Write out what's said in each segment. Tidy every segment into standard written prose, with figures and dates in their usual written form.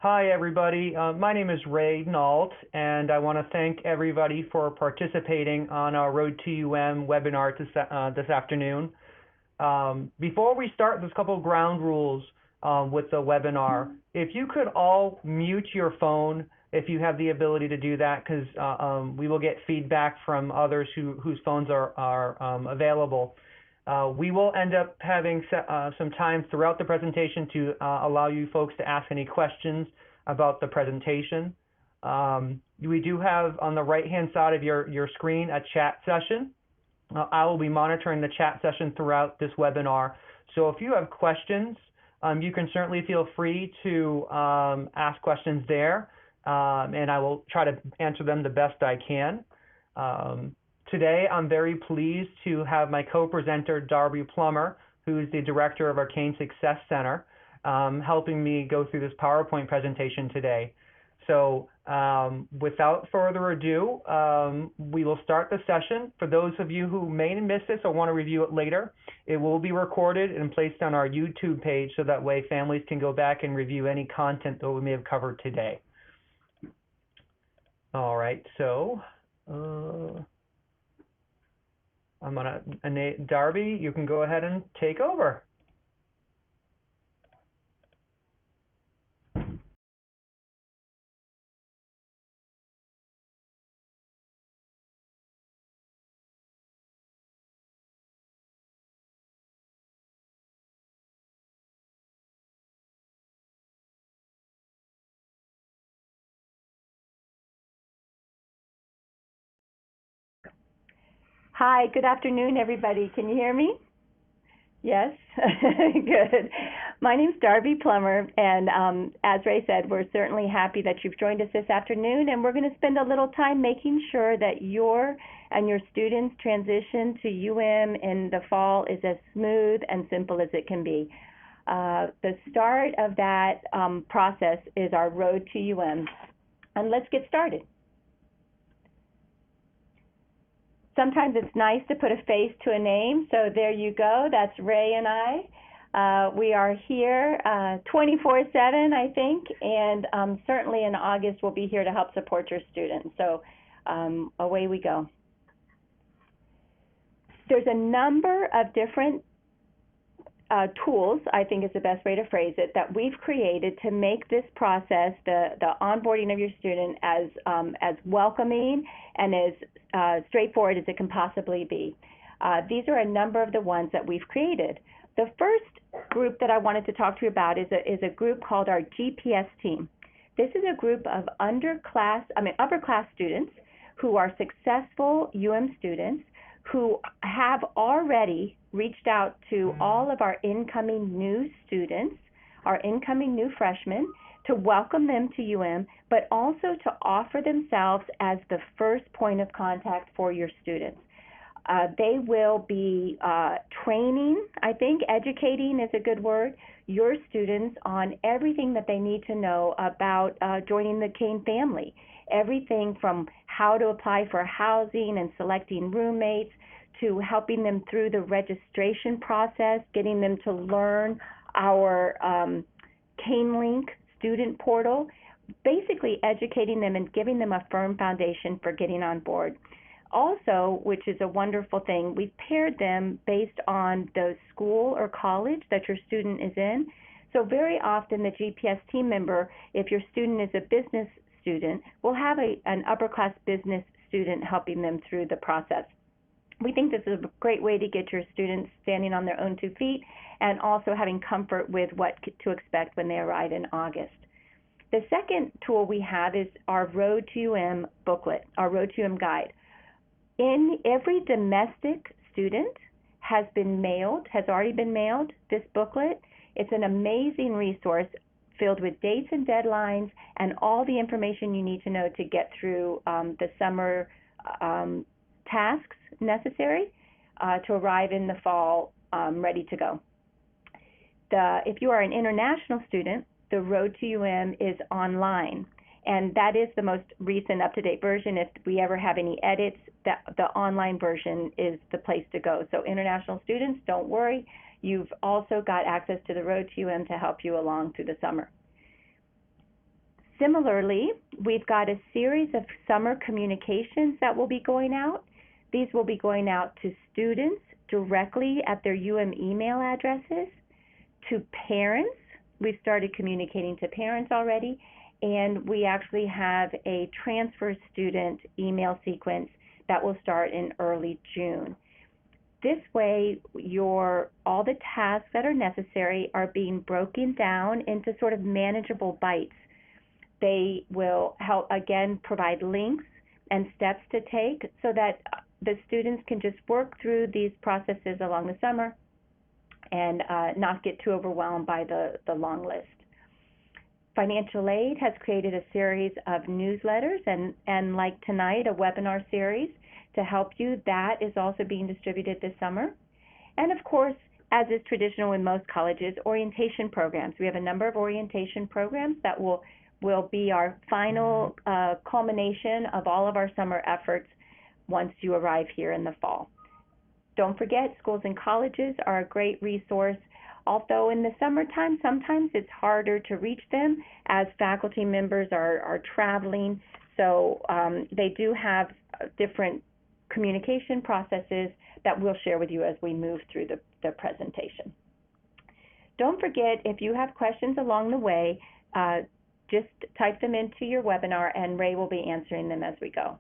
Hi, everybody. My name is Ray Nault, and I want to thank everybody for participating on our Road to UM webinar this afternoon. Before we start, there's a couple of ground rules with the webinar. If you could all mute your phone if you have the ability to do that, because we will get feedback from others whose phones are available. We will end up having some time throughout the presentation to allow you folks to ask any questions about the presentation. We do have on the right-hand side of your screen a chat session. I will be monitoring the chat session throughout this webinar. So if you have questions, you can certainly feel free to ask questions there, and I will try to answer them the best I can. Today, I'm very pleased to have my co-presenter, Darby Plummer, who is the director of our Kane Success Center, helping me go through this PowerPoint presentation today. So without further ado, we will start the session. For those of you who may miss this or want to review it later, it will be recorded and placed on our YouTube page so that way families can go back and review any content that we may have covered today. All right, so I'm going to, Darby, you can go ahead and take over. Hi, good afternoon, everybody. Can you hear me? Yes? Good. My name's Darby Plummer, and as Ray said, we're certainly happy that you've joined us this afternoon, and we're going to spend a little time making sure that your and your students' transition to UM in the fall is as smooth and simple as it can be. The start of that process is our Road to UM, and let's get started. Sometimes it's nice to put a face to a name, so there you go. That's Ray and I. We are here 24/7, I think, and certainly in August we'll be here to help support your students. So away we go. There's a number of different tools, I think is the best way to phrase it, that we've created to make this process, the onboarding of your student, as welcoming and as straightforward as it can possibly be. These are a number of the ones that we've created. The first group that I wanted to talk to you about is a group called our GPS team. This is a group of upper class students who are successful UM students who have already reached out to all of our incoming new students, our incoming new freshmen, to welcome them to UM, but also to offer themselves as the first point of contact for your students. They will be training, I think, educating is a good word, your students on everything that they need to know about joining the Kane family. Everything from how to apply for housing and selecting roommates to helping them through the registration process, getting them to learn our KaneLink student portal, basically educating them and giving them a firm foundation for getting on board. Also, which is a wonderful thing, we've paired them based on the school or college that your student is in. So very often the GPS team member, if your student is a business student, will have an upper class business student helping them through the process. We think this is a great way to get your students standing on their own 2 feet and also having comfort with what to expect when they arrive in August. The second tool we have is our Road to UM booklet, our Road to UM guide. In every domestic student has already been mailed this booklet. It's an amazing resource filled with dates and deadlines and all the information you need to know to get through the summer tasks necessary to arrive in the fall ready to go. If you are an international student, the Road to UM is online, and that is the most recent up-to-date version. If we ever have any edits, the online version is the place to go. So international students, don't worry. You've also got access to the Road to UM to help you along through the summer. Similarly, we've got a series of summer communications that will be going out. These will be going out to students directly at their email addresses, to parents. We've started communicating to parents already, and we actually have a transfer student email sequence that will start in early June. This way, all the tasks that are necessary are being broken down into sort of manageable bites. They will help, again, provide links and steps to take so that the students can just work through these processes along the summer and not get too overwhelmed by the long list. Financial Aid has created a series of newsletters and like tonight, a webinar series to help you. That is also being distributed this summer. And of course, as is traditional in most colleges, orientation programs. We have a number of orientation programs that will be our final culmination of all of our summer efforts once you arrive here in the fall. Don't forget, schools and colleges are a great resource. Although in the summertime, sometimes it's harder to reach them as faculty members are traveling. So they do have different communication processes that we'll share with you as we move through the presentation. Don't forget, if you have questions along the way, just type them into your webinar and Ray will be answering them as we go.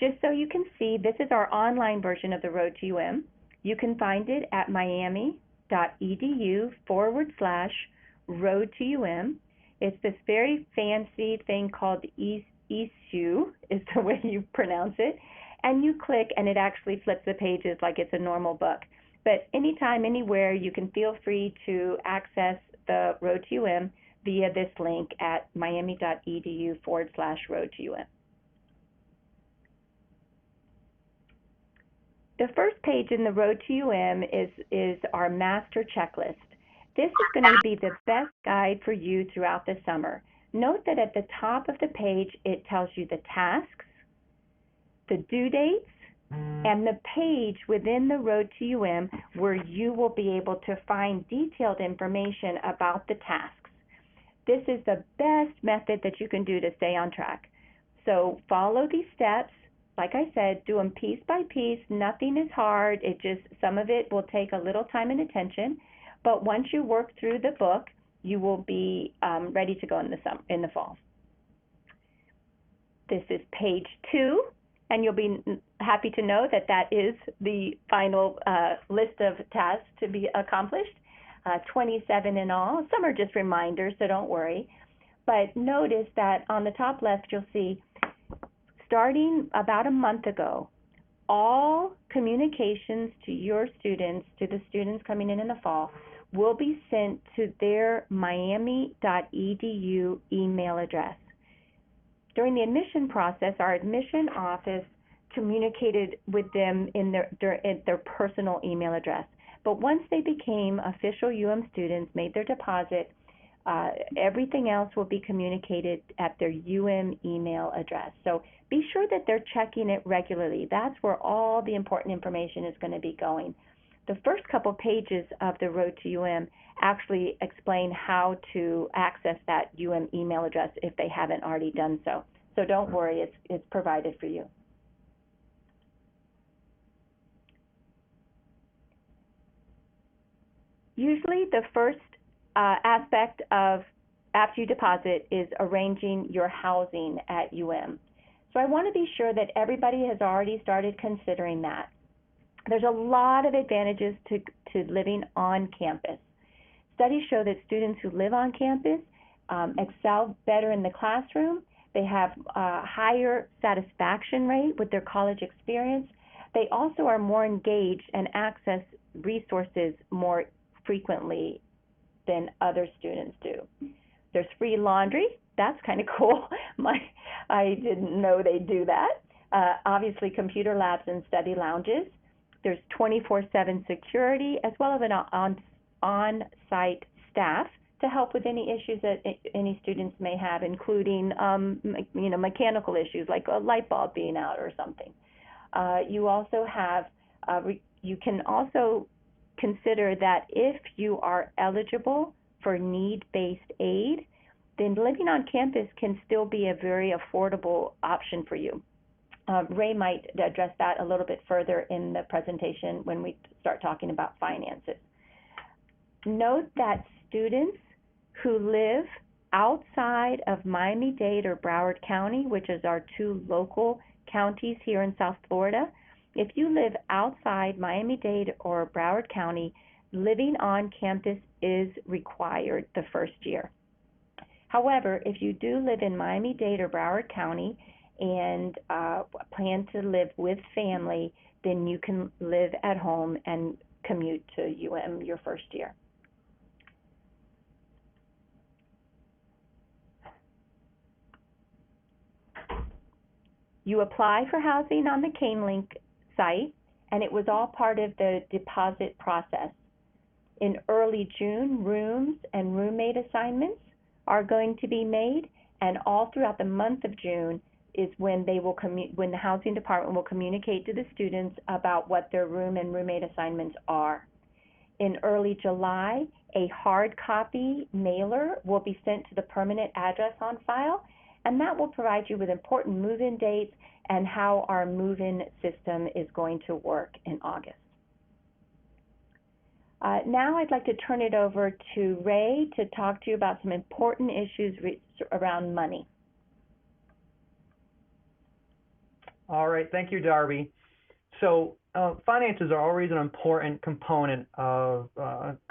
Just so you can see, this is our online version of the Road to UM. You can find it at miami.edu/Road to UM. It's this very fancy thing called ESU, is the way you pronounce it. And you click and it actually flips the pages like it's a normal book. But anytime, anywhere, you can feel free to access the Road to UM via this link at miami.edu/Road to UM. The first page in the Road to UM is our master checklist. This is going to be the best guide for you throughout the summer. Note that at the top of the page, it tells you the tasks, the due dates, and the page within the Road to UM where you will be able to find detailed information about the tasks. This is the best method that you can do to stay on track. So follow these steps. Like I said, do them piece by piece. Nothing is hard. Some of it will take a little time and attention. But once you work through the book, you will be ready to go in the fall. This is page 2. And you'll be happy to know that that is the final list of tasks to be accomplished, 27 in all. Some are just reminders, so don't worry. But notice that on the top left, you'll see, starting about a month ago, all communications to your students, to the students coming in the fall, will be sent to their miami.edu email address. During the admission process, our admission office communicated with them in their personal email address. But once they became official students, made their deposit, everything else will be communicated at their email address. So be sure that they're checking it regularly. That's where all the important information is going to be going. The first couple pages of the Road to actually explain how to access that email address if they haven't already done so. So don't worry, it's provided for you. Usually the first aspect of after you deposit is arranging your housing at So I want to be sure that everybody has already started considering that. There's a lot of advantages to living on campus. Studies show that students who live on campus excel better in the classroom. They have a higher satisfaction rate with their college experience. They also are more engaged and access resources more frequently than other students do. There's free laundry. That's kind of cool. I didn't know they do that. Obviously, computer labs and study lounges. There's 24/7 security, as well as an on-site staff to help with any issues that any students may have, including mechanical issues like a light bulb being out or something. You also have, you can also consider that if you are eligible for need-based aid, then living on campus can still be a very affordable option for you. Ray might address that a little bit further in the presentation when we start talking about finances. Note that students who live outside of Miami-Dade or Broward County, which is our two local counties here in South Florida, if you live outside Miami-Dade or Broward County, living on campus is required the first year. However, if you do live in Miami-Dade or Broward County and plan to live with family, then you can live at home and commute to UM your first year. You apply for housing on the CaneLink site, and it was all part of the deposit process. In early June, rooms and roommate assignments are going to be made, and all throughout the month of June is when they will when the housing department will communicate to the students about what their room and roommate assignments are. In early July, a hard copy mailer will be sent to the permanent address on file, and that will provide you with important move-in dates and how our move-in system is going to work in August. Now I'd like to turn it over to Ray to talk to you about some important issues around money. All right, thank you, Darby. So finances are always an important component of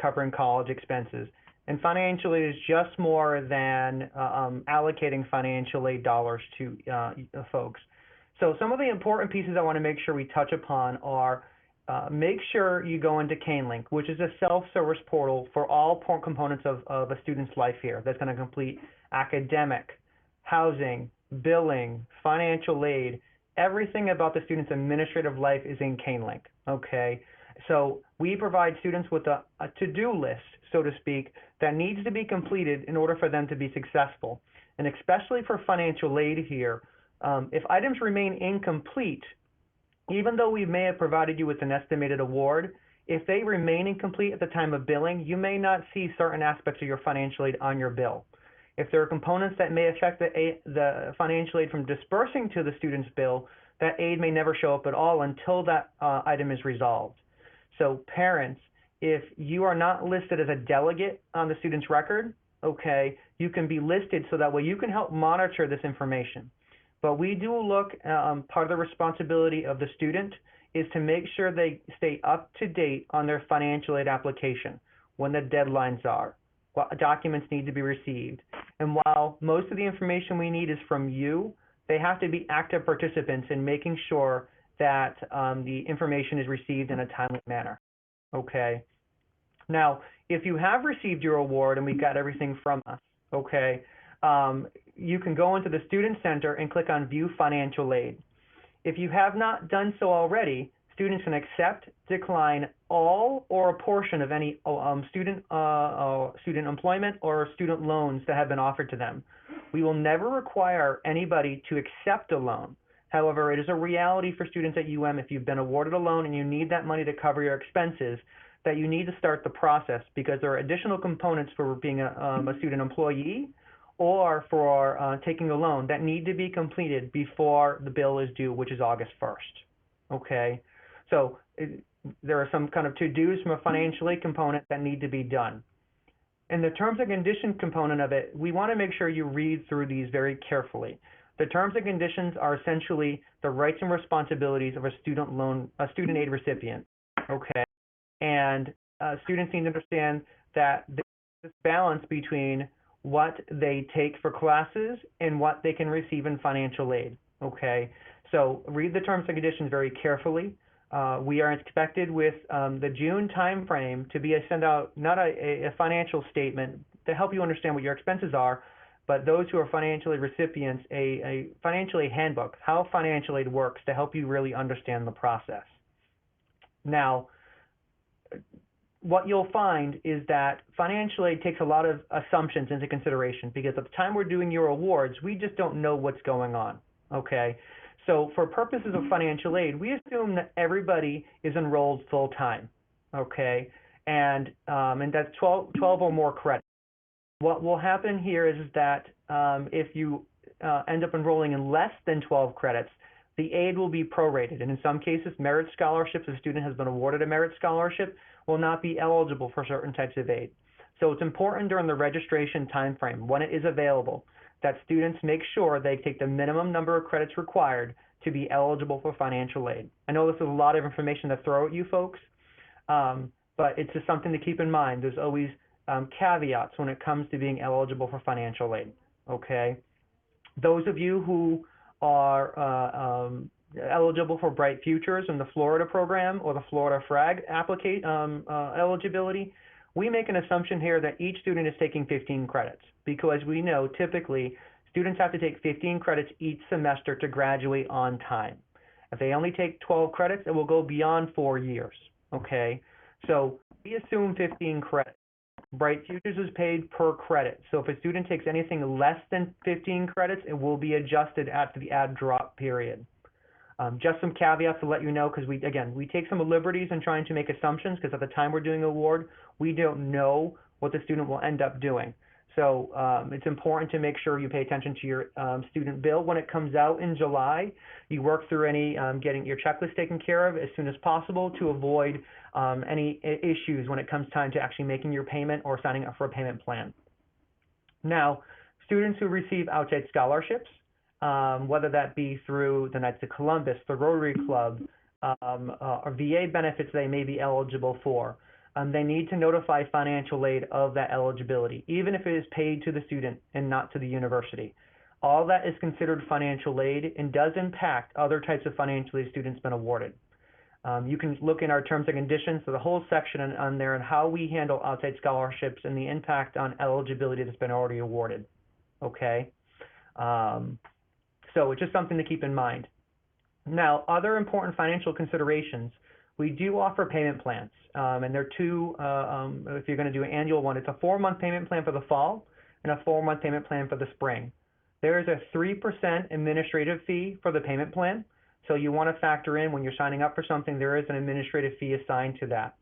covering college expenses. And financial aid is just more than allocating financial aid dollars to folks. So some of the important pieces I want to make sure we touch upon are make sure you go into CaneLink, which is a self-service portal for all components of a student's life here. That's going to complete academic, housing, billing, financial aid. Everything about the student's administrative life is in CaneLink, okay? So we provide students with a to-do list, so to speak, that needs to be completed in order for them to be successful. And especially for financial aid here, if items remain incomplete, even though we may have provided you with an estimated award, if they remain incomplete at the time of billing, you may not see certain aspects of your financial aid on your bill. If there are components that may affect the financial aid from dispersing to the student's bill, that aid may never show up at all until that item is resolved. So parents, if you are not listed as a delegate on the student's record, okay, you can be listed so that way you can help monitor this information. But we do look, part of the responsibility of the student is to make sure they stay up to date on their financial aid application, when the deadlines are, what documents need to be received. And while most of the information we need is from you, they have to be active participants in making sure that the information is received in a timely manner, okay? Now, if you have received your award and we got everything from us, okay, you can go into the Student Center and click on View Financial Aid. If you have not done so already, students can accept, decline all or a portion of any student employment or student loans that have been offered to them. We will never require anybody to accept a loan. However, it is a reality for students at UM if you've been awarded a loan and you need that money to cover your expenses, that you need to start the process because there are additional components for being a student employee or for taking a loan that need to be completed before the bill is due, which is August 1st. Okay, so there are some kind of to-dos from a financial aid component that need to be done. In the terms and conditions component of it, we want to make sure you read through these very carefully. The terms and conditions are essentially the rights and responsibilities of a student aid recipient. Okay, and students need to understand that there's this balance between what they take for classes and what they can receive in financial aid, okay? So read the terms and conditions very carefully. We are expected with the June timeframe to send out not a financial statement to help you understand what your expenses are, but those who are financial aid recipients, a financial aid handbook, how financial aid works to help you really understand the process. Now, what you'll find is that financial aid takes a lot of assumptions into consideration because at the time we're doing your awards, we just don't know what's going on, okay? So for purposes of financial aid, we assume that everybody is enrolled full-time, okay? And that's 12 or more credits. What will happen here is that if you end up enrolling in less than 12 credits, the aid will be prorated. And in some cases, merit scholarships, if a student has been awarded a merit scholarship, will not be eligible for certain types of aid. So it's important during the registration timeframe, when it is available, that students make sure they take the minimum number of credits required to be eligible for financial aid. I know this is a lot of information to throw at you folks, but it's just something to keep in mind. There's always caveats when it comes to being eligible for financial aid, okay? Those of you who are eligible for Bright Futures in the Florida program or the Florida FRAG eligibility, we make an assumption here that each student is taking 15 credits, because we know typically students have to take 15 credits each semester to graduate on time. If they only take 12 credits, it will go beyond 4 years, okay? So we assume 15 credits. Bright Futures is paid per credit. So if a student takes anything less than 15 credits, it will be adjusted after the add drop period. Just some caveats to let you know, because we take some liberties in trying to make assumptions, because at the time we're doing award, we don't know what the student will end up doing. So it's important to make sure you pay attention to your student bill when it comes out in July. You work through any getting your checklist taken care of as soon as possible to avoid any issues when it comes time to actually making your payment or signing up for a payment plan. Now, students who receive outside scholarships, whether that be through the Knights of Columbus, the Rotary Club, or VA benefits they may be eligible for, they need to notify financial aid of that eligibility, even if it is paid to the student and not to the university. All that is considered financial aid and does impact other types of financial aid students been awarded. You can look in our terms and conditions, so the whole section on there, and how we handle outside scholarships and the impact on eligibility that's been already awarded. Okay? So it's just something to keep in mind. Now, other important financial considerations. We do offer payment plans, and there are two, if you're going to do an annual one, it's a 4-month payment plan for the fall and a 4-month payment plan for the spring. There is a 3% administrative fee for the payment plan, so you want to factor in when you're signing up for something, there is an administrative fee assigned to that.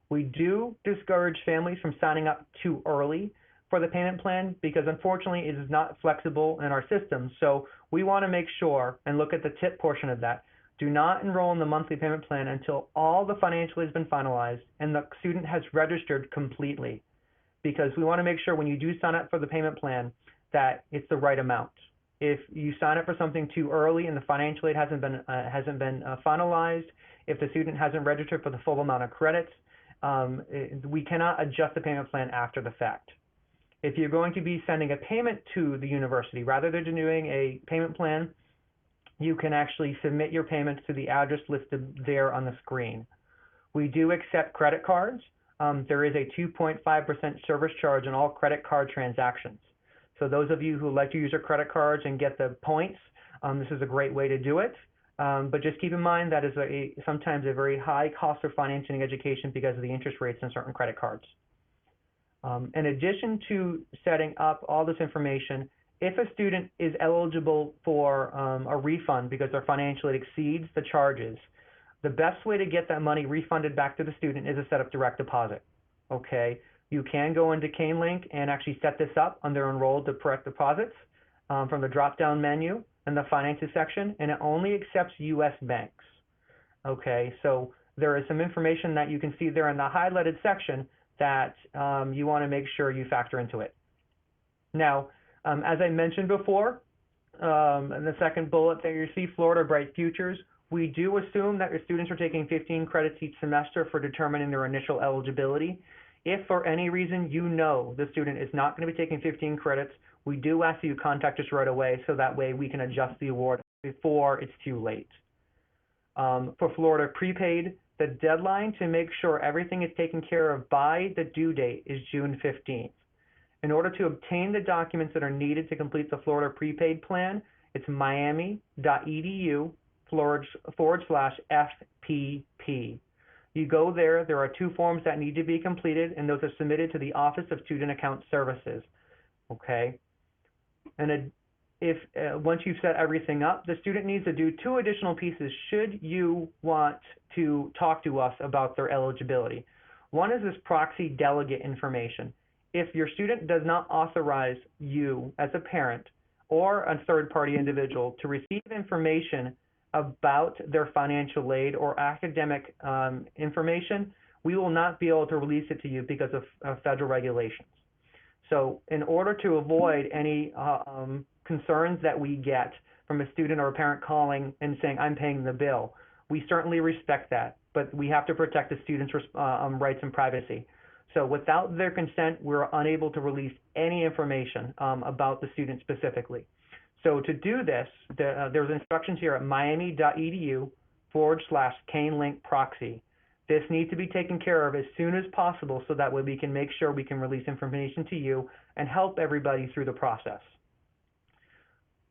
We do discourage families from signing up too early for the payment plan, because unfortunately it is not flexible in our system, so we want to make sure and look at the tip portion of that. Do not enroll in the monthly payment plan until all the financial aid has been finalized and the student has registered completely, because we want to make sure when you do sign up for the payment plan that it's the right amount. If you sign up for something too early and the financial aid hasn't been finalized, if the student hasn't registered for the full amount of credits, we cannot adjust the payment plan after the fact. If you're going to be sending a payment to the university, rather than doing a payment plan, you can actually submit your payments to the address listed there on the screen. We do accept credit cards. There is a 2.5% service charge on all credit card transactions. So those of you who like to use your credit cards and get the points, this is a great way to do it. But just keep in mind that is sometimes a very high cost of financing education because of the interest rates on certain credit cards. In addition to setting up all this information, if a student is eligible for a refund because their financial aid exceeds the charges, the best way to get that money refunded back to the student is to set up direct deposit. Okay, you can go into K-Link and actually set this up under Enrolled Direct Deposits from the drop-down menu in the Finances section, and it only accepts U.S. banks. Okay, so there is some information that you can see there in the highlighted section that you want to make sure you factor into it. Now, as I mentioned before, in the second bullet there you see Florida Bright Futures. We do assume that your students are taking 15 credits each semester for determining their initial eligibility. If for any reason you know the student is not going to be taking 15 credits, we do ask you to contact us right away so that way we can adjust the award before it's too late. For Florida Prepaid, the deadline to make sure everything is taken care of by the due date is June 15th. In order to obtain the documents that are needed to complete the Florida Prepaid plan, it's miami.edu/FPP. You go there, there are 2 forms that need to be completed, and those are submitted to the Office of Student Account Services. Okay? And once you've set everything up, the student needs to do 2 additional pieces should you want to talk to us about their eligibility. One is this proxy delegate information. if your student does not authorize you as a parent or a third-party individual to receive information about their financial aid or academic information, we will not be able to release it to you because of federal regulations. So in order to avoid any concerns that we get from a student or a parent calling and saying, I'm paying the bill, we certainly respect that, but we have to protect the students' rights and privacy. So without their consent, we're unable to release any information about the student specifically. So to do this, there's instructions here at miami.edu/Cane Link proxy. This needs to be taken care of as soon as possible so that way we can make sure we can release information to you and help everybody through the process.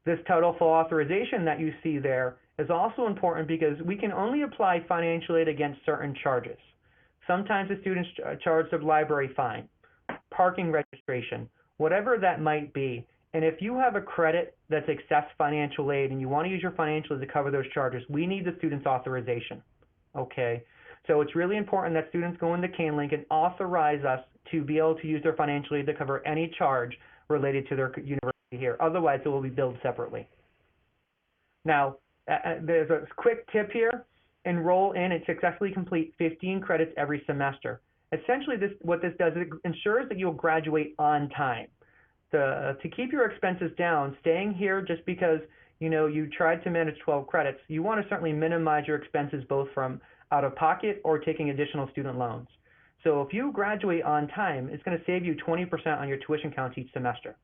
This total full authorization that you see there is also important because we can only apply financial aid against certain charges. Sometimes the student's charged a library fine, parking registration, whatever that might be. And if you have a credit that's excess financial aid and you want to use your financial aid to cover those charges, we need the student's authorization, okay? So it's really important that students go into Cane Link and authorize us to be able to use their financial aid to cover any charge related to their university here. Otherwise, it will be billed separately. Now, there's a quick tip here. Enroll in and successfully complete 15 credits every semester. Essentially, what this does is it ensures that you'll graduate on time. To keep your expenses down, staying here just because you tried to manage 12 credits, you want to certainly minimize your expenses both from out of pocket or taking additional student loans. So if you graduate on time, it's going to save you 20% on your tuition counts each semester.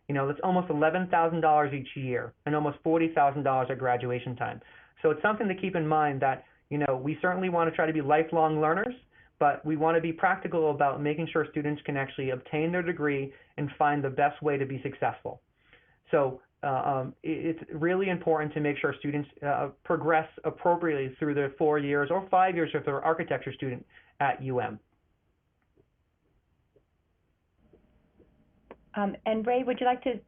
That's almost $11,000 each year and almost $40,000 at graduation time. So it's something to keep in mind that, we certainly want to try to be lifelong learners, but we want to be practical about making sure students can actually obtain their degree and find the best way to be successful. So it's really important to make sure students progress appropriately through their 4 years or 5 years if they're an architecture student at UM. And Ray, would you like to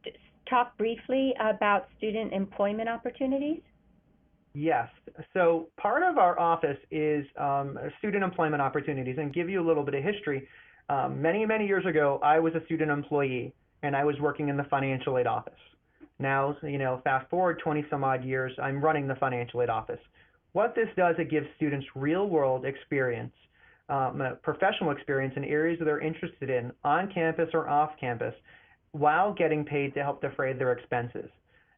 talk briefly about student employment opportunities? Yes. So part of our office is student employment opportunities, and give you a little bit of history. Many, many years ago, I was a student employee, and I was working in the financial aid office. Now, fast forward 20 some odd years, I'm running the financial aid office. What this does, it gives students real world experience, professional experience in areas that they're interested in on campus or off campus, while getting paid to help defray their expenses.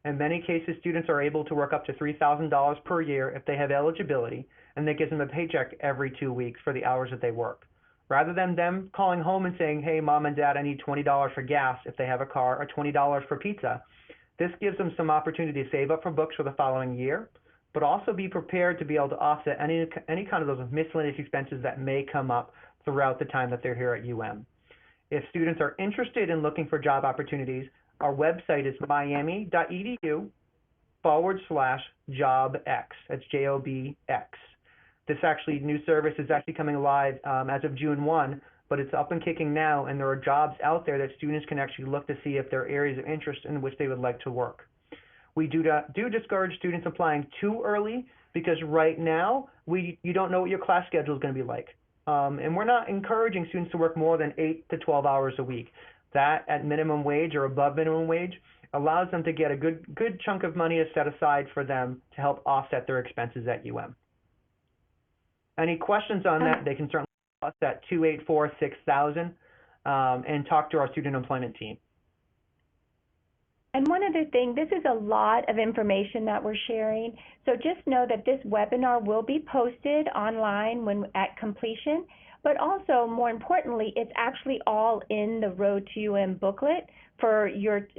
In many cases, students are able to work up to $3,000 per year if they have eligibility, and that gives them a paycheck every 2 weeks for the hours that they work. Rather than them calling home and saying, hey, mom and dad, I need $20 for gas if they have a car, or $20 for pizza, this gives them some opportunity to save up for books for the following year, but also be prepared to be able to offset any kind of those miscellaneous expenses that may come up throughout the time that they're here at UM. If students are interested in looking for job opportunities, our website is miami.edu/jobx. That's JOBX. This new service is actually coming live as of June 1, but it's up and kicking now, and there are jobs out there that students can actually look to see if there are areas of interest in which they would like to work. We do discourage students applying too early because right now you don't know what your class schedule is going to be like. And we're not encouraging students to work more than 8 to 12 hours a week. That at minimum wage or above minimum wage allows them to get a good chunk of money set aside for them to help offset their expenses at UM. Any questions on that, they can certainly call us at 284-6000 and talk to our student employment team. And one other thing, this is a lot of information that we're sharing, so just know that this webinar will be posted online at completion, but also, more importantly, it's actually all in the Road to UM booklet so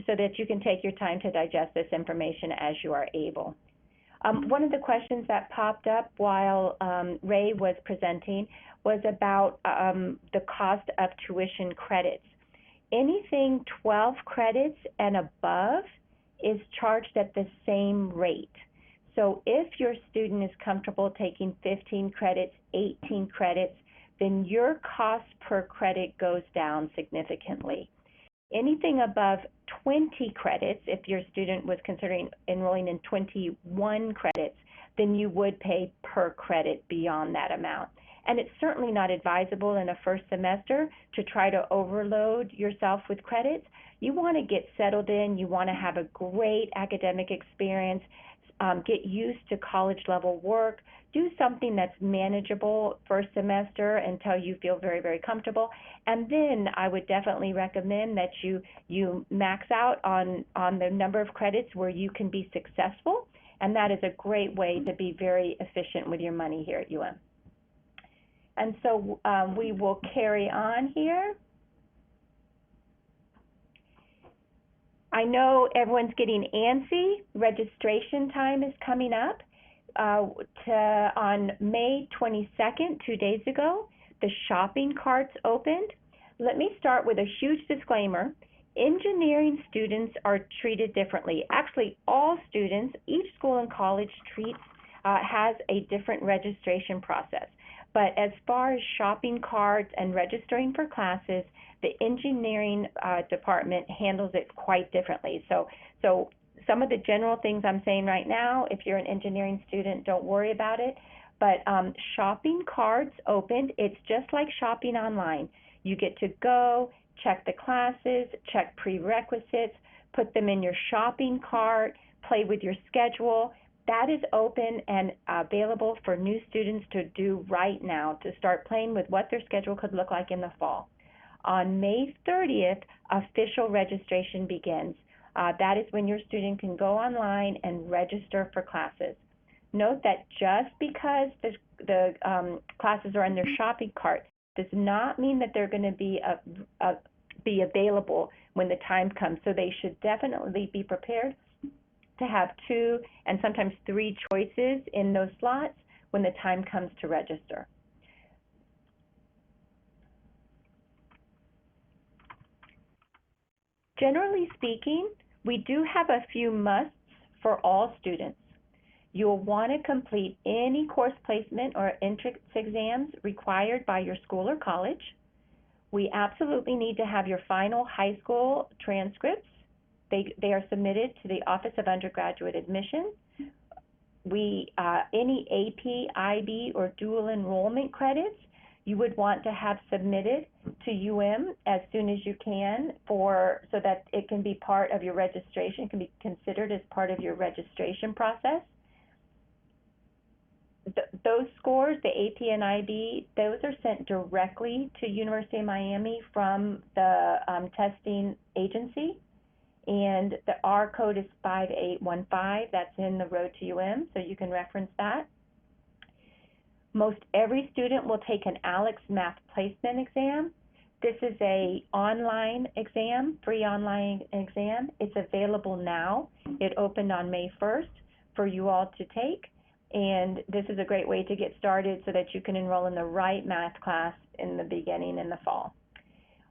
that you can take your time to digest this information as you are able. One of the questions that popped up while Ray was presenting was about the cost of tuition credits. Anything 12 credits and above is charged at the same rate. So if your student is comfortable taking 15 credits, 18 credits, then your cost per credit goes down significantly. Anything above 20 credits, if your student was considering enrolling in 21 credits, then you would pay per credit beyond that amount. And it's certainly not advisable in a first semester to try to overload yourself with credits. You want to get settled in. You want to have a great academic experience, get used to college level work, do something that's manageable first semester until you feel very, very comfortable. And then I would definitely recommend that you max out on the number of credits where you can be successful. And that is a great way to be very efficient with your money here at UM. And so we will carry on here. I know everyone's getting antsy. Registration time is coming up. On May 22nd, 2 days ago, the shopping carts opened. Let me start with a huge disclaimer. Engineering students are treated differently. Actually, all students, each school and college has a different registration process. But as far as shopping carts and registering for classes, the engineering department handles it quite differently. So some of the general things I'm saying right now, if you're an engineering student, don't worry about it. But shopping carts opened. It's just like shopping online. You get to go, check the classes, check prerequisites, put them in your shopping cart, play with your schedule. That is open and available for new students to do right now, to start playing with what their schedule could look like in the fall. On May 30th, official registration begins. That is when your student can go online and register for classes. Note that just because the classes are on their shopping cart does not mean that they're going to be available when the time comes. So they should definitely be prepared to have 2 and sometimes 3 choices in those slots when the time comes to register. Generally speaking, we do have a few musts for all students. You'll want to complete any course placement or entrance exams required by your school or college. We absolutely need to have your final high school transcripts. They are submitted to the Office of Undergraduate Admission. Any AP, IB, or dual enrollment credits you would want to have submitted to UM as soon as you can so that it can be part of your registration, can be considered as part of your registration process. Those scores, the AP and IB, those are sent directly to University of Miami from the testing agency. And our code is 5815. That's in the Road to UM, so you can reference that. Most every student will take an ALEX Math Placement exam. This is an online exam, free online exam. It's available now. It opened on May 1st for you all to take. And this is a great way to get started so that you can enroll in the right math class in the beginning in the fall.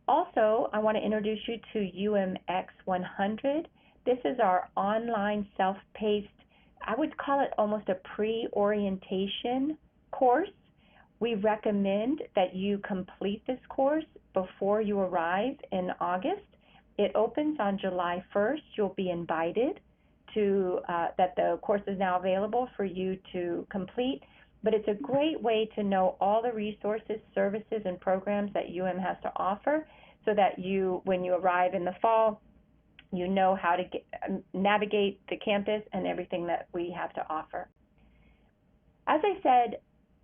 Also, I want to introduce you to UMX 100. This is our online self-paced, I would call it almost a pre-orientation course. We recommend that you complete this course before you arrive in August. It opens on July 1st. You'll be invited to that the course is now available for you to complete. But it's a great way to know all the resources, services, and programs that UM has to offer so that when you arrive in the fall, you know how to navigate the campus and everything that we have to offer. As I said,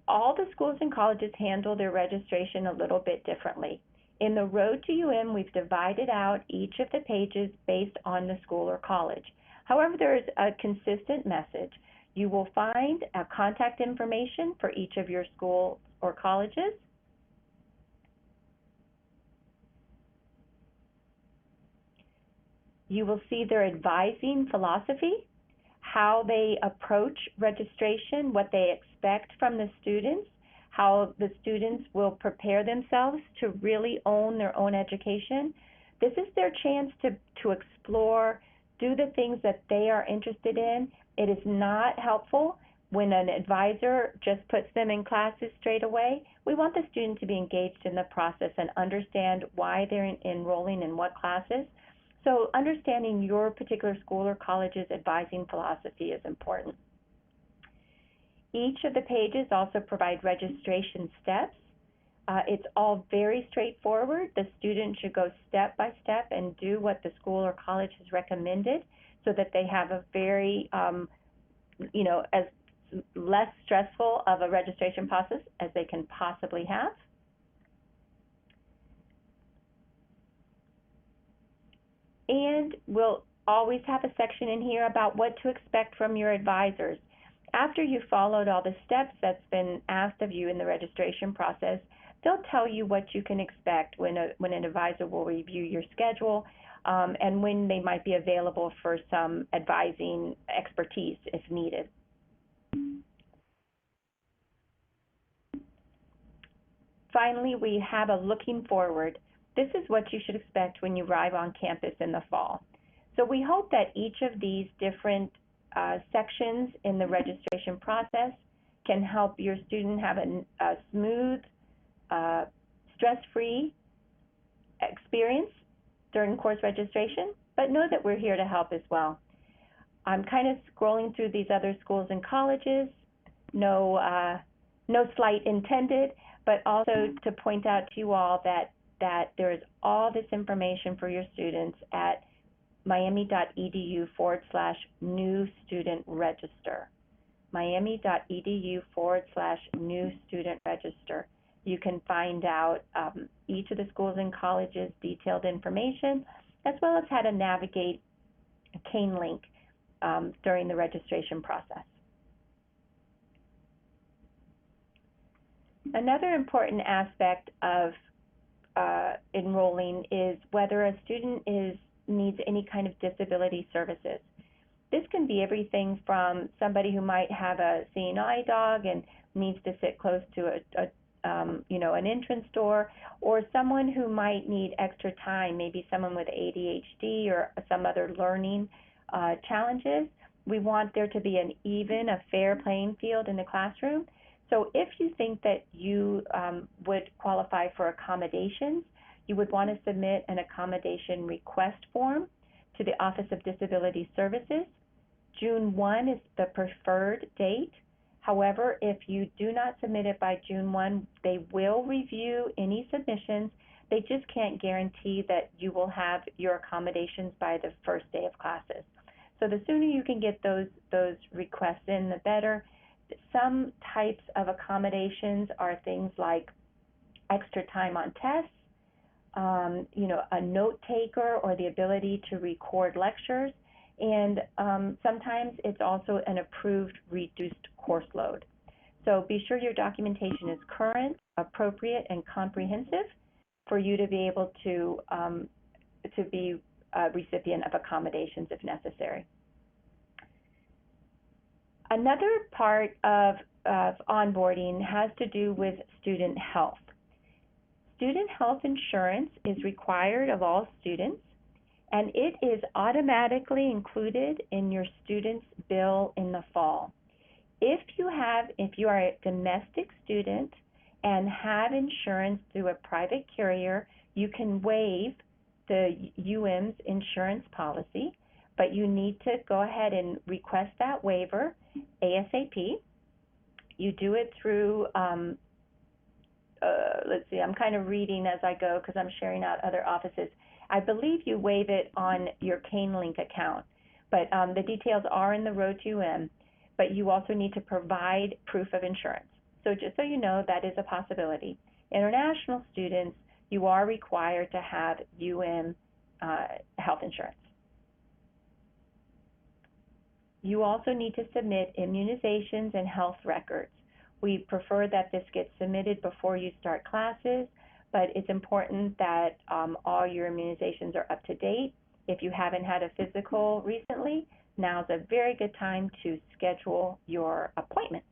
all the schools and colleges handle their registration a little bit differently. In the Road to UM, we've divided out each of the pages based on the school or college. However, there is a consistent message. You will find contact information for each of your schools or colleges. You will see their advising philosophy, how they approach registration, what they expect from the students, how the students will prepare themselves to really own their own education. This is their chance to explore, do the things that they are interested in. It is not helpful when an advisor just puts them in classes straight away. We want the student to be engaged in the process and understand why they're enrolling in what classes. So understanding your particular school or college's advising philosophy is important. Each of the pages also provide registration steps. It's all very straightforward. The student should go step by step and do what the school or college has recommended so that they have a very, as less stressful of a registration process as they can possibly have. And we'll always have a section in here about what to expect from your advisors. After you've followed all the steps that's been asked of you in the registration process, they'll tell you what you can expect when an advisor will review your schedule and when they might be available for some advising expertise if needed. Finally, we have a looking forward. This is what you should expect when you arrive on campus in the fall. So we hope that each of these different sections in the registration process can help your student have a smooth, stress-free experience during course registration, but know that we're here to help as well. I'm kind of scrolling through these other schools and colleges, no slight intended, but also to point out to you all that there is all this information for your students at miami.edu/new student register. miami.edu/new student register. You can find out each of the schools and colleges' detailed information, as well as how to navigate a cane link during the registration process. Another important aspect of enrolling is whether a student needs any kind of disability services. This can be everything from somebody who might have a seeing eye dog and needs to sit close to an entrance door, or someone who might need extra time, maybe someone with ADHD or some other learning challenges. We want there to be a fair playing field in the classroom. So if you think that you would qualify for accommodations, you would want to submit an accommodation request form to the Office of Disability Services. June 1 is the preferred date. However, if you do not submit it by June 1, they will review any submissions. They just can't guarantee that you will have your accommodations by the first day of classes. So the sooner you can get those requests in, the better. Some types of accommodations are things like extra time on tests, a note taker or the ability to record lectures, and sometimes it's also an approved reduced course load. So be sure your documentation is current, appropriate, and comprehensive for you to be able to be a recipient of accommodations if necessary. Another part of onboarding has to do with student health. Student health insurance is required of all students, and it is automatically included in your student's bill in the fall. If you are a domestic student and have insurance through a private carrier, you can waive the UM's insurance policy, but you need to go ahead and request that waiver ASAP. You do it through, let's see, I'm kind of reading as I go because I'm sharing out other offices. I believe you waive it on your cane link account, but the details are in the Road to UM, but you also need to provide proof of insurance. So just so you know, that is a possibility. International students, you are required to have UM health insurance. You also need to submit immunizations and health records. We prefer that this gets submitted before you start classes, but it's important that all your immunizations are up to date. If you haven't had a physical recently, now's a very good time to schedule your appointments.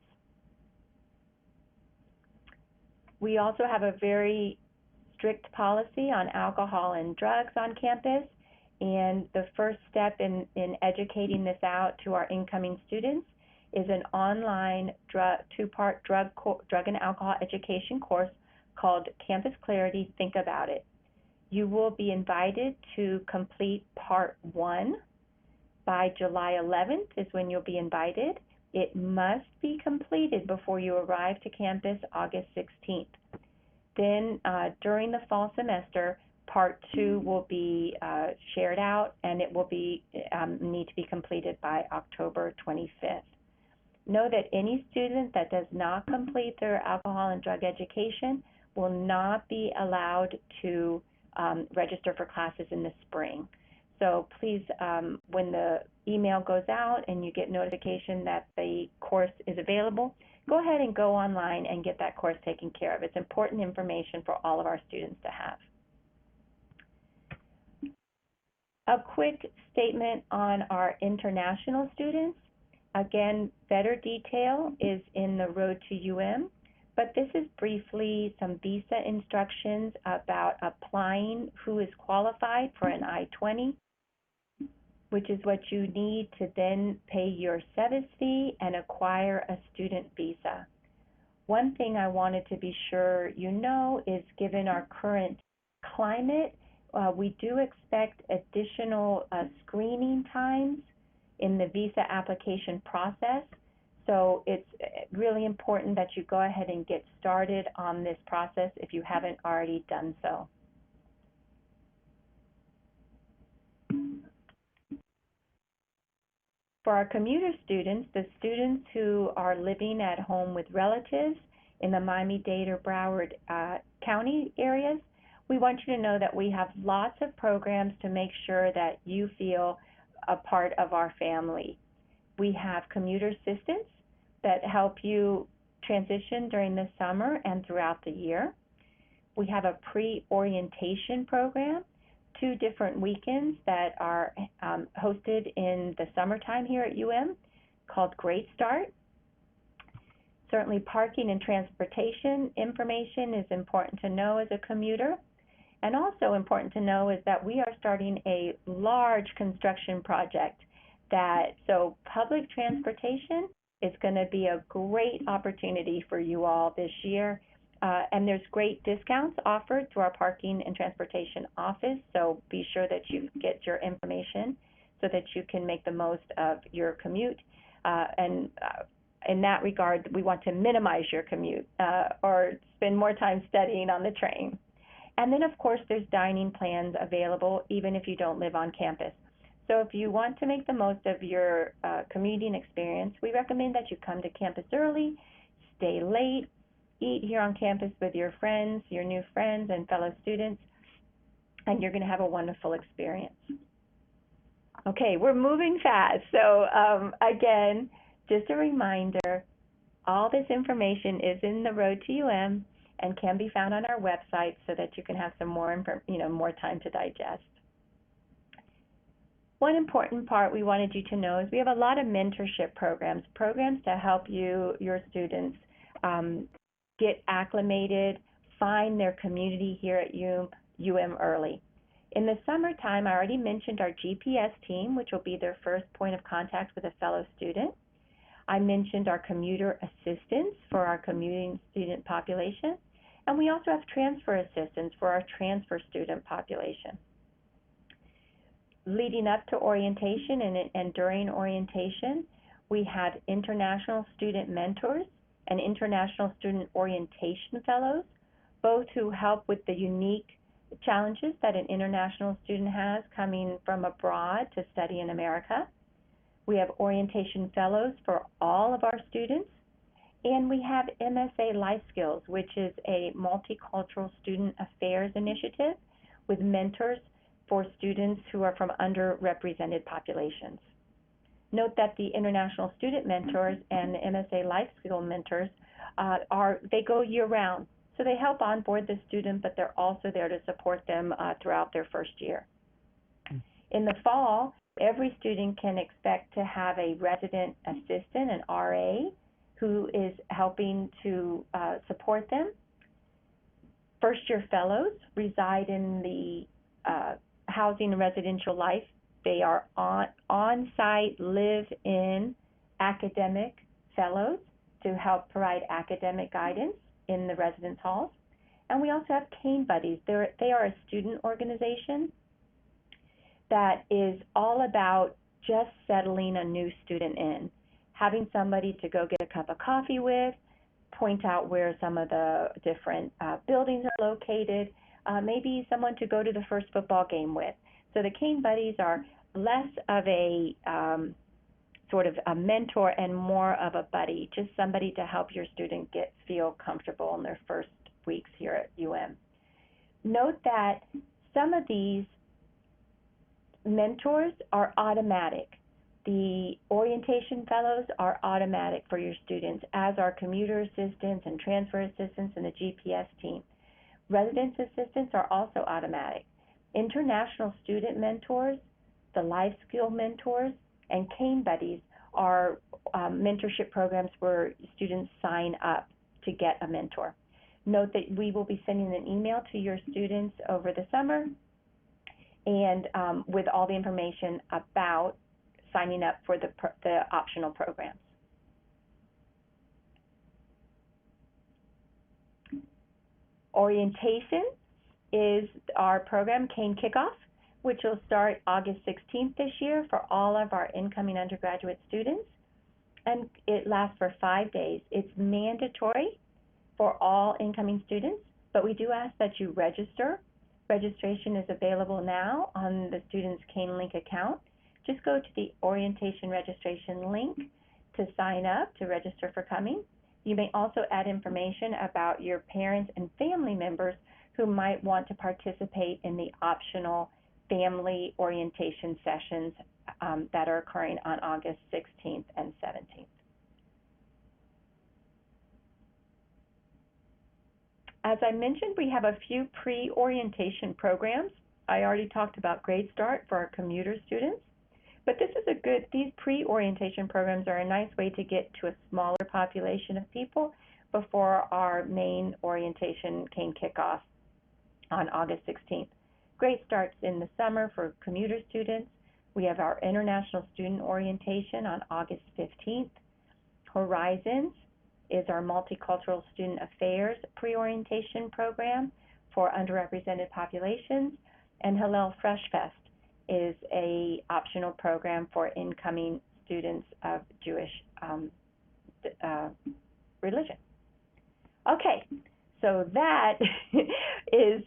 We also have a very strict policy on alcohol and drugs on campus, and the first step in educating this out to our incoming students is an online two-part drug and alcohol education course called Campus Clarity, Think About It. You will be invited to complete part 1 by July 11th is when you'll be invited. It must be completed before you arrive to campus August 16th. Then during the fall semester, Part 2 will be shared out, and it will be need to be completed by October 25th. Know that any student that does not complete their alcohol and drug education will not be allowed to register for classes in the spring. So please, when the email goes out and you get notification that the course is available, go ahead and go online and get that course taken care of. It's important information for all of our students to have. A quick statement on our international students. Again, better detail is in the Road to UM, but this is briefly some visa instructions about applying, who is qualified for an I-20, which is what you need to then pay your SEVIS fee and acquire a student visa. One thing I wanted to be sure you know is, given our current climate, we do expect additional screening times in the visa application process. So it's really important that you go ahead and get started on this process if you haven't already done so. For our commuter students, the students who are living at home with relatives in the Miami-Dade or Broward County areas, we want you to know that we have lots of programs to make sure that you feel a part of our family. We have commuter assistants that help you transition during the summer and throughout the year. We have a pre-orientation program, 2 different weekends that are hosted in the summertime here at UM called Great Start. Certainly parking and transportation information is important to know as a commuter. And also important to know is that we are starting a large construction project so public transportation is going to be a great opportunity for you all this year. And there's great discounts offered through our parking and transportation office, so be sure that you get your information so that you can make the most of your commute. In that regard, we want to minimize your commute or spend more time studying on the train. And then, of course, there's dining plans available even if you don't live on campus. So if you want to make the most of your commuting experience, we recommend that you come to campus early, stay late, eat here on campus with your friends, your new friends and fellow students, and you're going to have a wonderful experience. Okay, we're moving fast. So again, just a reminder, all this information is in the Road to UM and can be found on our website so that you can have some more, more time to digest. One important part we wanted you to know is we have a lot of mentorship programs to help your students get acclimated, find their community here at UM early. In the summertime, I already mentioned our GPS team, which will be their first point of contact with a fellow student. I mentioned our commuter assistants for our commuting student population, and we also have transfer assistants for our transfer student population. Leading up to orientation and during orientation, we have international student mentors and international student orientation fellows, both who help with the unique challenges that an international student has coming from abroad to study in America. We have orientation fellows for all of our students, and we have MSA Life Skills, which is a multicultural student affairs initiative with mentors for students who are from underrepresented populations. Note that the international student mentors and the MSA Life Skill mentors they go year-round. So they help onboard the student, but they're also there to support them throughout their first year. In the fall, every student can expect to have a resident assistant, an RA, who is helping to support them. First-year fellows reside in the housing and residential life. They are on-site, live-in academic fellows to help provide academic guidance in the residence halls. And we also have Cane Buddies. They are a student organization that is all about just settling a new student in, having somebody to go get a cup of coffee with, point out where some of the different buildings are located, maybe someone to go to the first football game with. So the Cane Buddies are less of a sort of a mentor and more of a buddy, just somebody to help your student feel comfortable in their first weeks here at UM. Note that some of these mentors are automatic. The orientation fellows are automatic for your students, as are commuter assistants and transfer assistants and the GPS team. Residence assistants are also automatic. International student mentors, the life skill mentors, and Cane Buddies are mentorship programs where students sign up to get a mentor. Note that we will be sending an email to your students over the summer and with all the information about signing up for the optional programs. Orientation is our program, Cane Kickoff, which will start August 16th this year for all of our incoming undergraduate students, and it lasts for 5 days. It's mandatory for all incoming students, but we do ask that you register. Registration is available now on the student's Cane Link account. Just go to the orientation registration link to sign up, to register for coming. You may also add information about your parents and family members who might want to participate in the optional family orientation sessions that are occurring on August 16th and 17th. As I mentioned, we have a few pre-orientation programs. I already talked about Grade Start for our commuter students, but these pre-orientation programs are a nice way to get to a smaller population of people before our main orientation Cane Kickoff on August 16th. Grade Start's in the summer for commuter students. We have our International Student Orientation on August 15th. Horizons is our Multicultural Student Affairs pre-orientation program for underrepresented populations. And Hillel Fresh Fest is a optional program for incoming students of Jewish religion. Okay, so that is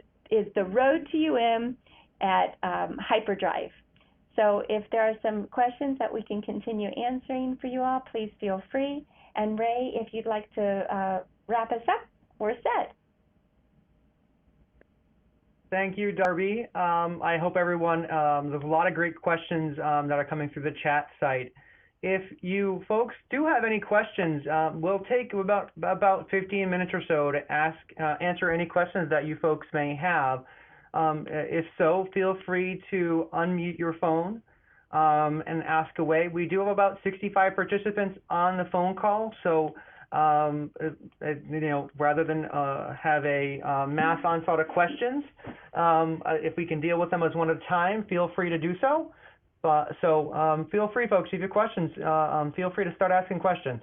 the road to UM at Hyperdrive. So if there are some questions that we can continue answering for you all, please feel free. And Ray, if you'd like to wrap us up, we're set. Thank you, Darby. I hope everyone, there's a lot of great questions that are coming through the chat site. If you folks do have any questions, we'll take about 15 minutes or so to answer any questions that you folks may have. If so, feel free to unmute your phone and ask away. We do have about 65 participants on the phone call, so rather than have a mass onslaught of questions, if we can deal with them as one at a time, feel free to do so. Feel free, folks, if you have questions, feel free to start asking questions.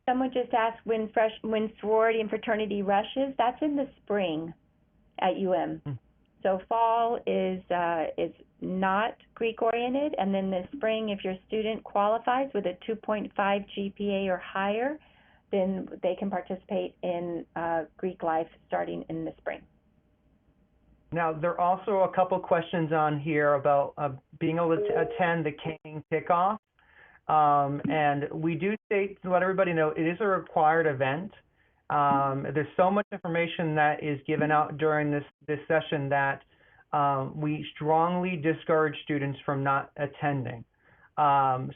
Someone just asked when sorority and fraternity rushes. That's in the spring at UM. So fall is not Greek-oriented, and then the spring, if your student qualifies with a 2.5 GPA or higher, then they can participate in Greek life starting in the spring. Now, there are also a couple questions on here about being able to attend the Cane Kickoff. And we do state to let everybody know it is a required event. There's so much information that is given out during this session that we strongly discourage students from not attending.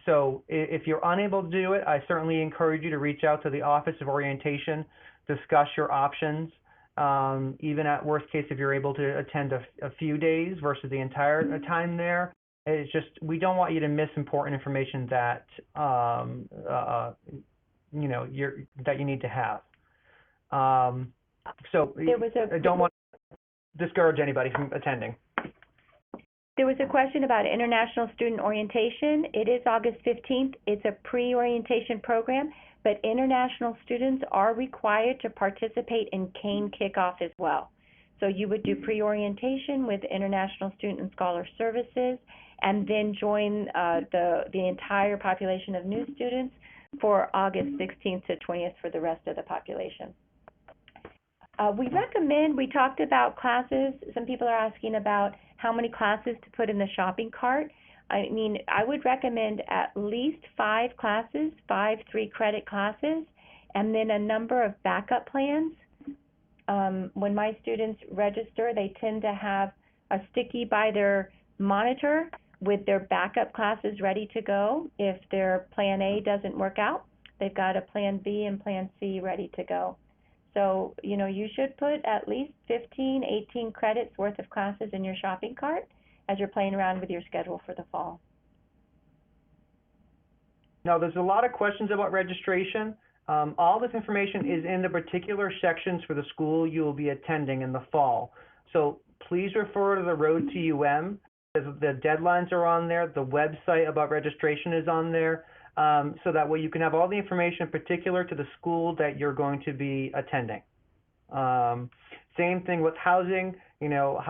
So if you're unable to do it, I certainly encourage you to reach out to the Office of Orientation, discuss your options. Even at worst case, if you're able to attend a few days versus the entire time there, it's just, we don't want you to miss important information that, that you need to have. So I don't want to discourage anybody from attending. There was a question about International Student Orientation. It is August 15th. It's a pre-orientation program, but international students are required to participate in Cane Kickoff as well. So you would do pre-orientation with International Student and Scholar Services, and then join the entire population of new students for August 16th to 20th for the rest of the population. We talked about classes. Some people are asking about how many classes to put in the shopping cart. I mean, I would recommend at least 5 classes, 5 3-credit classes, and then a number of backup plans. When my students register, they tend to have a sticky by their monitor with their backup classes ready to go. If their plan A doesn't work out, they've got a plan B and plan C ready to go. So, you know, you should put at least 15, 18 credits worth of classes in your shopping cart as you're playing around with your schedule for the fall. Now, there's a lot of questions about registration. All this information is in the particular sections for the school you will be attending in the fall. So please refer to the Road to UM. The deadlines are on there. The website about registration is on there. So that way you can have all the information particular to the school that you're going to be attending. Same thing with housing, you know,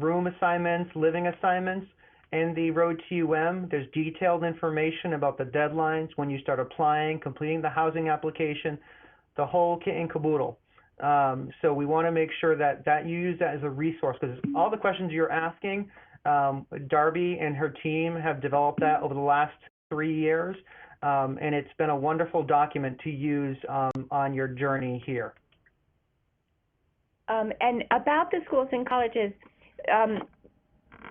room assignments, living assignments. In the Road to UM, there's detailed information about the deadlines, when you start applying, completing the housing application, the whole kit and caboodle. So we want to make sure that you use that as a resource, because all the questions you're asking, Darby and her team have developed that over the last 3 years. And it's been a wonderful document to use on your journey here. And about the schools and colleges,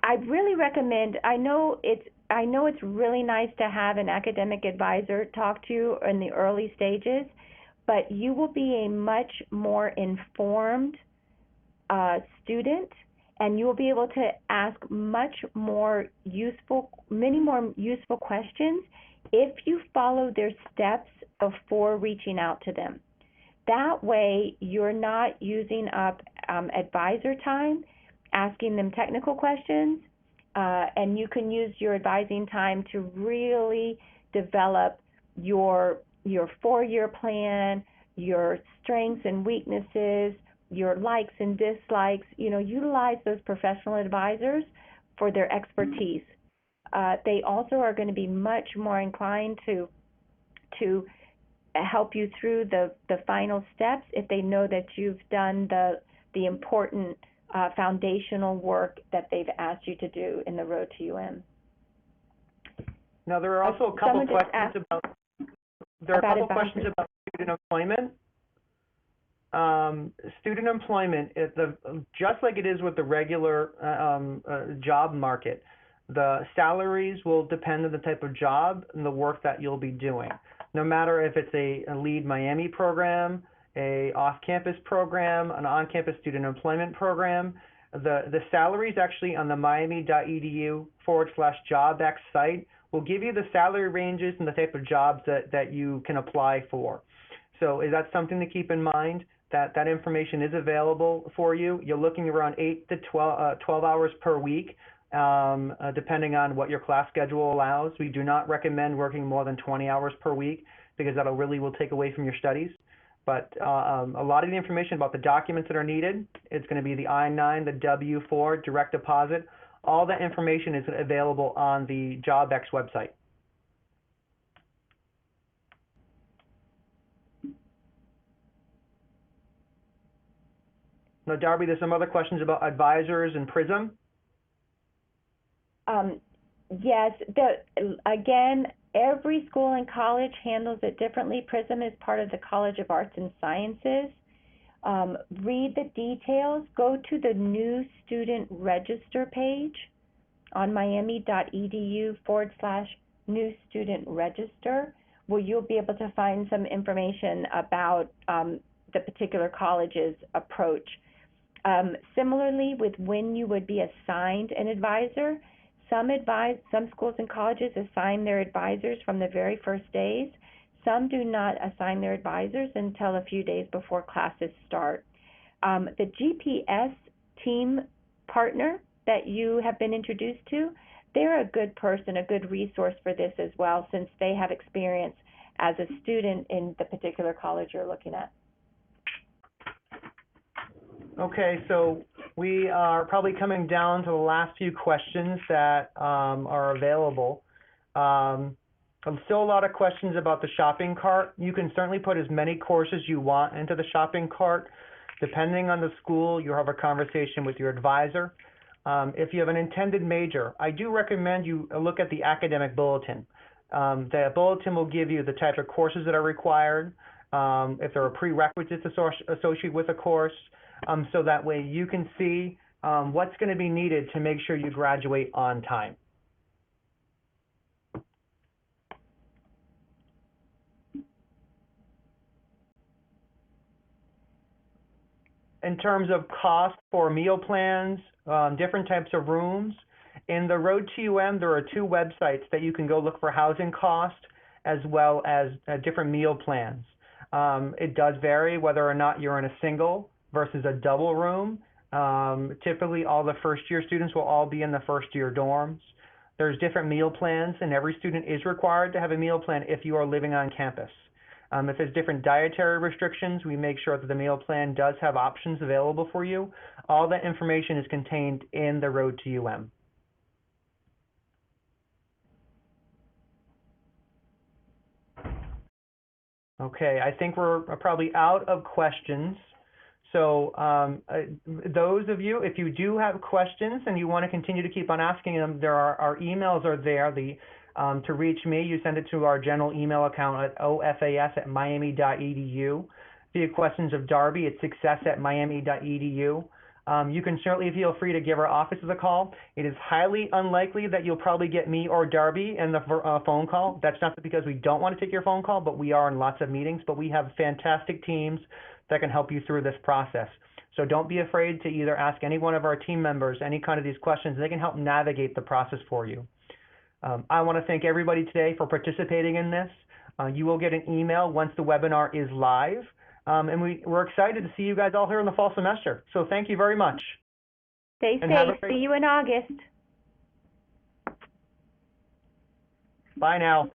I really recommend. I know it's really nice to have an academic advisor talk to you in the early stages, but you will be a much more informed student, and you will be able to ask many more useful questions if you follow their steps before reaching out to them. That way, you're not using up advisor time, asking them technical questions, and you can use your advising time to really develop your 4-year plan, your strengths and weaknesses, your likes and dislikes. You know, utilize those professional advisors for their expertise. They also are going to be much more inclined to help you through the final steps if they know that you've done the important foundational work that they've asked you to do in the Road to UM. Now, there are also a couple questions about student employment. Student employment, just like it is with the regular job market, the salaries will depend on the type of job and the work that you'll be doing. No matter if it's a Lead Miami program, a off-campus program, an on-campus student employment program, the salaries actually on the miami.edu/JobX site will give you the salary ranges and the type of jobs that you can apply for. So is that something to keep in mind, that information is available for you? You're looking around 8 to 12 hours per week, depending on what your class schedule allows. We do not recommend working more than 20 hours per week because that will take away from your studies. But a lot of the information about the documents that are needed, it's going to be the I-9, the W-4, direct deposit. All that information is available on the JobX website. Now, Darby, there's some other questions about advisors and PRISM. Yes, again, every school and college handles it differently. PRISM is part of the College of Arts and Sciences. Read the details. Go to the new student register page on miami.edu/new student register, where you'll be able to find some information about the particular college's approach. Similarly, with when you would be assigned an advisor, some schools and colleges assign their advisors from the very first days. Some do not assign their advisors until a few days before classes start. The GPS team partner that you have been introduced to, they're a good person, a good resource for this as well, since they have experience as a student in the particular college you're looking at. Okay, so We are probably coming down to the last few questions that are available. Still a lot of questions about the shopping cart. You can certainly put as many courses you want into the shopping cart. Depending on the school, you'll have a conversation with your advisor. If you have an intended major, I do recommend you look at the academic bulletin. The bulletin will give you the type of courses that are required, if there are prerequisites associated with a course, so that way you can see what's going to be needed to make sure you graduate on time. In terms of cost for meal plans, different types of rooms, in the Road to UM, there are 2 websites that you can go look for housing cost as well as different meal plans. It does vary whether or not you're in a single versus a double room. Typically, all the first-year students will all be in the first-year dorms. There's different meal plans, and every student is required to have a meal plan if you are living on campus. If there's different dietary restrictions, we make sure that the meal plan does have options available for you. All that information is contained in the Road to UM. Okay, I think we're probably out of questions. So those of you, if you do have questions and you want to continue to keep on asking them, our emails are there. To reach me, you send it to our general email account at ofas@miami.edu. If you have questions of Darby, it's success@miami.edu. You can certainly feel free to give our offices a call. It is highly unlikely that you'll probably get me or Darby in the phone call. That's not because we don't want to take your phone call, but we are in lots of meetings. But we have fantastic teams that can help you through this process. So don't be afraid to either ask any one of our team members any kind of these questions. They can help navigate the process for you. I want to thank everybody today for participating in this. You will get an email once the webinar is live. And we're excited to see you guys all here in the fall semester. So thank you very much. Stay safe. See you in August. Bye now.